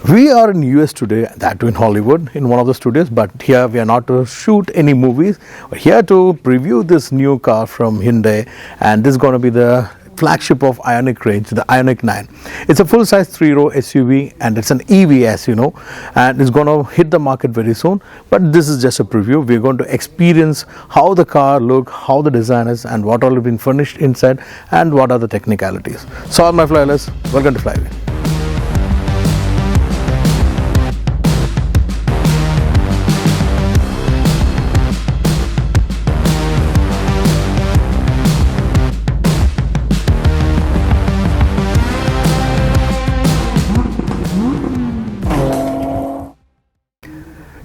We are in US today, that too in Hollywood, in one of the studios, but here we are not to shoot any movies. We're here to preview this new car from Hyundai, and this is going to be the flagship of Ioniq range, the Ioniq 9. It's a full-size 3-row SUV and it's an EV, as you know, and it's going to hit the market very soon. But this is just a preview. We're going to experience how the car looks, how the design is, and what all have been furnished inside, and what are the technicalities. So all my Flywheelers, welcome to Flywheel.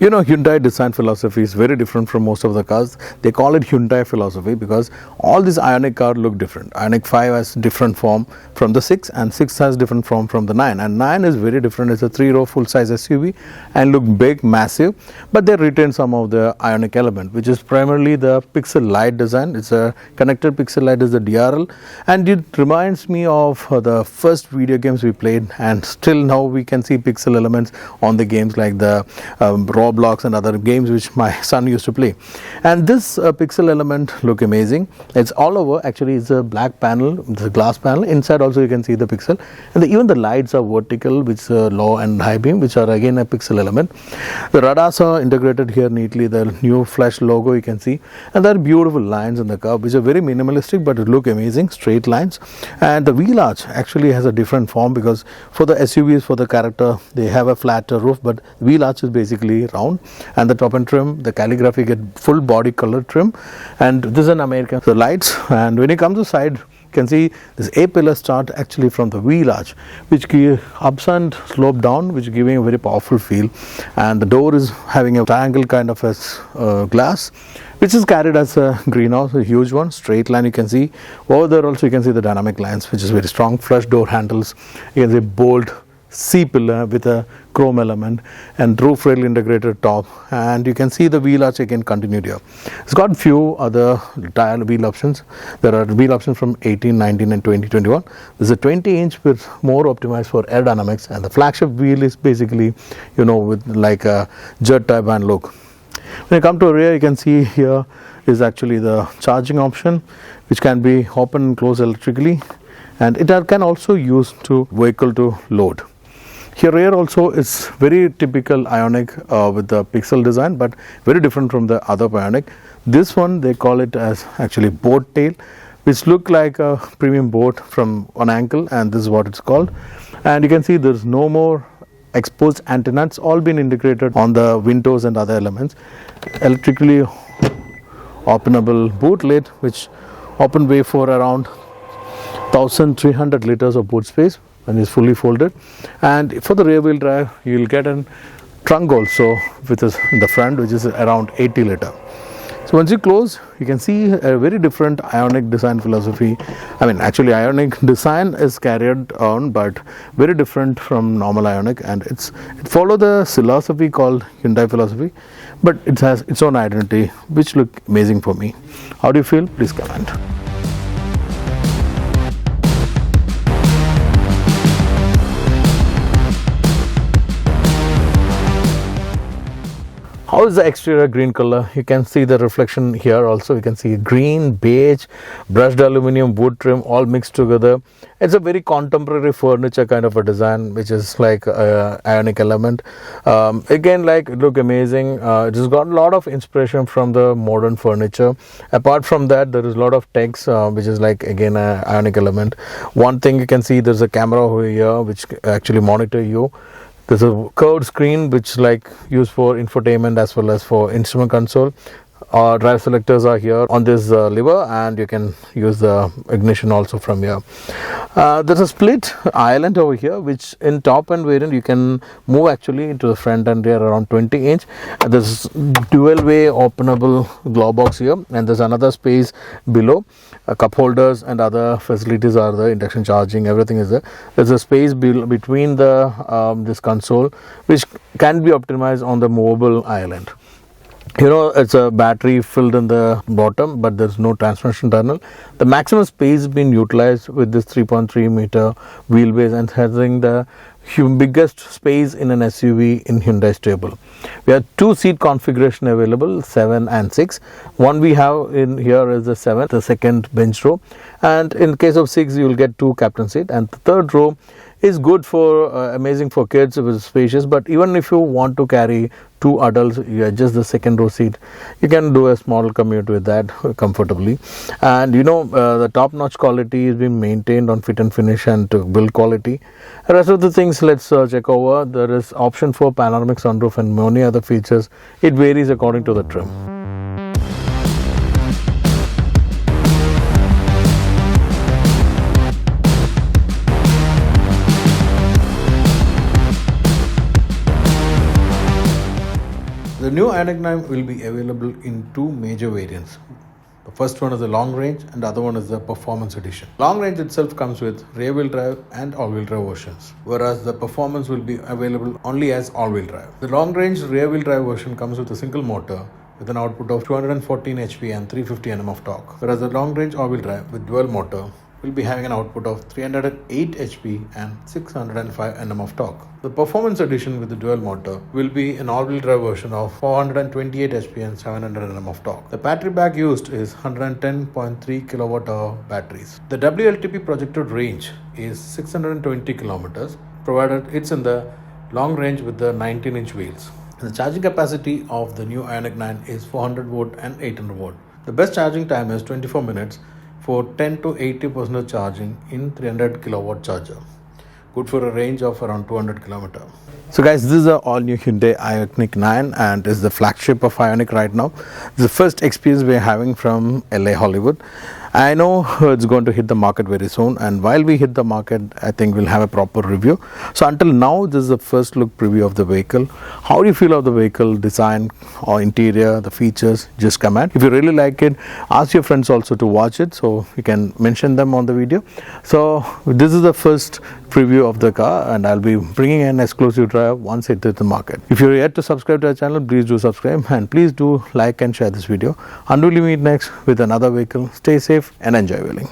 You know, Hyundai design philosophy is very different from most of the cars. They call it Hyundai philosophy because all these Ioniq cars look different. Ioniq 5 has different form from the 6 and 6 has different form from the 9. And 9 is very different. It's a 3-row full-size SUV and look big, massive. But they retain some of the Ioniq element, which is primarily the pixel light design. It's a connected pixel light is the DRL. And it reminds me of the first video games we played, and still now we can see pixel elements on the games like the Roblox and other games which my son used to play. And this pixel element look amazing. It's all over. Actually, it's a black panel, it's a glass panel. Inside also you can see the pixel, and even the lights are vertical, which are low and high beam, which are again a pixel element. The radars are integrated here neatly. The new flash logo you can see, and there are beautiful lines in the car which are very minimalistic, but it look amazing, straight lines. And the wheel arch actually has a different form because for the SUVs, for the character, they have a flatter roof, but wheel arch is basically round. And the top end trim, the calligraphy get full body color trim, and this is an American. The lights, and when you come to side, you can see this A-pillar start actually from the wheel arch, which give ups and slope down, which giving a very powerful feel. And the door is having a triangle kind of a glass, which is carried as a greenhouse, a huge one, straight line you can see. Over there also you can see the dynamic lines, which is very strong. Flush door handles, you can see bold C-pillar with a chrome element and roof rail integrated top, and you can see the wheel arch again continued here. It's got few other tire wheel options. There are wheel options from 18, 19 and 20, 21. There's a 20-inch with more optimized for aerodynamics, and the flagship wheel is basically, you know, with like a jet type and look. When you come to rear, you can see here is actually the charging option, which can be open and closed electrically, and it can also use to vehicle to load. Here rear also is very typical Ioniq with the pixel design, but very different from the other Ioniq. This one they call it as actually boat tail, which look like a premium boat from one angle, and this is what it's called. And you can see there's no more exposed antenna. It's all been integrated on the windows and other elements. Electrically openable boot lid, which open way for around 1,300 liters of boot space and is fully folded. And for the rear wheel drive, you will get a trunk also with us in the front, which is around 80 liter. So once you close, you can see a very different Ioniq design philosophy. I mean, actually Ioniq design is carried on, but very different from normal Ioniq, and it follows the philosophy called Hyundai philosophy, but it has its own identity, which look amazing for me. How do you feel? Please comment. How is the exterior green color? You can see the reflection here also. You can see green, beige, brushed aluminum, wood trim, all mixed together. It's a very contemporary furniture kind of a design, which is like Ioniq element. Again, like it look amazing. It has got a lot of inspiration from the modern furniture. Apart from that, there is a lot of text, which is like again a Ioniq element. One thing you can see, there's a camera over here which actually monitor you. There's a curved screen which like used for infotainment as well as for instrument console. Drive selectors are here on this lever, and you can use the ignition also from here. There's a split island over here, which in top end variant you can move actually into the front and rear around 20 inch. There's dual way openable glove box here, and there's another space below. Cup holders and other facilities are there, induction charging, everything is there. There's a space between the this console, which can be optimized on the movable island. You know, it's a battery filled in the bottom, but there's no transmission tunnel. The maximum space has been utilized with this 3.3 meter wheelbase and having the biggest space in an SUV in Hyundai stable. We have two seat configuration available, 7 and 6. One we have in here is the 7, the second bench row, and in case of 6 you will get two captain seat, and the third row is good for amazing for kids, it was spacious. But even if you want to carry two adults, you adjust the second row seat, you can do a small commute with that comfortably. And the top notch quality is being maintained on fit and finish and build quality. The rest of the things let's check over. There is option for panoramic sunroof and many other features. It varies according to the trim. The new Ioniq 9 will be available in two major variants. The first one is the long range and the other one is the performance edition. Long range itself comes with rear wheel drive and all wheel drive versions, whereas the performance will be available only as all wheel drive. The long range rear wheel drive version comes with a single motor with an output of 214 HP and 350 Nm of torque, whereas the long range all wheel drive with dual motor will be having an output of 308 HP and 605 Nm of torque. The performance edition with the dual motor will be an all-wheel drive version of 428 HP and 700 Nm of torque. The battery pack used is 110.3 kWh batteries. The WLTP projected range is 620 kilometers, provided it's in the long range with the 19-inch wheels. The charging capacity of the new Ioniq 9 is 400 volt and 800 volt. The best charging time is 24 minutes for 10 to 80% charging in 300 kilowatt charger. Good for a range of around 200 km. So guys, this is the all new Hyundai Ioniq 9 and is the flagship of Ioniq right now. It's the first experience we're having from LA Hollywood. I know it's going to hit the market very soon, and while we hit the market, I think we'll have a proper review. So until now, this is the first look preview of the vehicle. How do you feel of the vehicle design or interior, the features? Just comment. If you really like it, ask your friends also to watch it so you can mention them on the video. So this is the first preview of the car, and I'll be bringing an exclusive drive once it hits the market. If you're yet to subscribe to our channel, please do subscribe, and please do like and share this video. Until we meet next with another vehicle, stay safe and enjoy wheeling.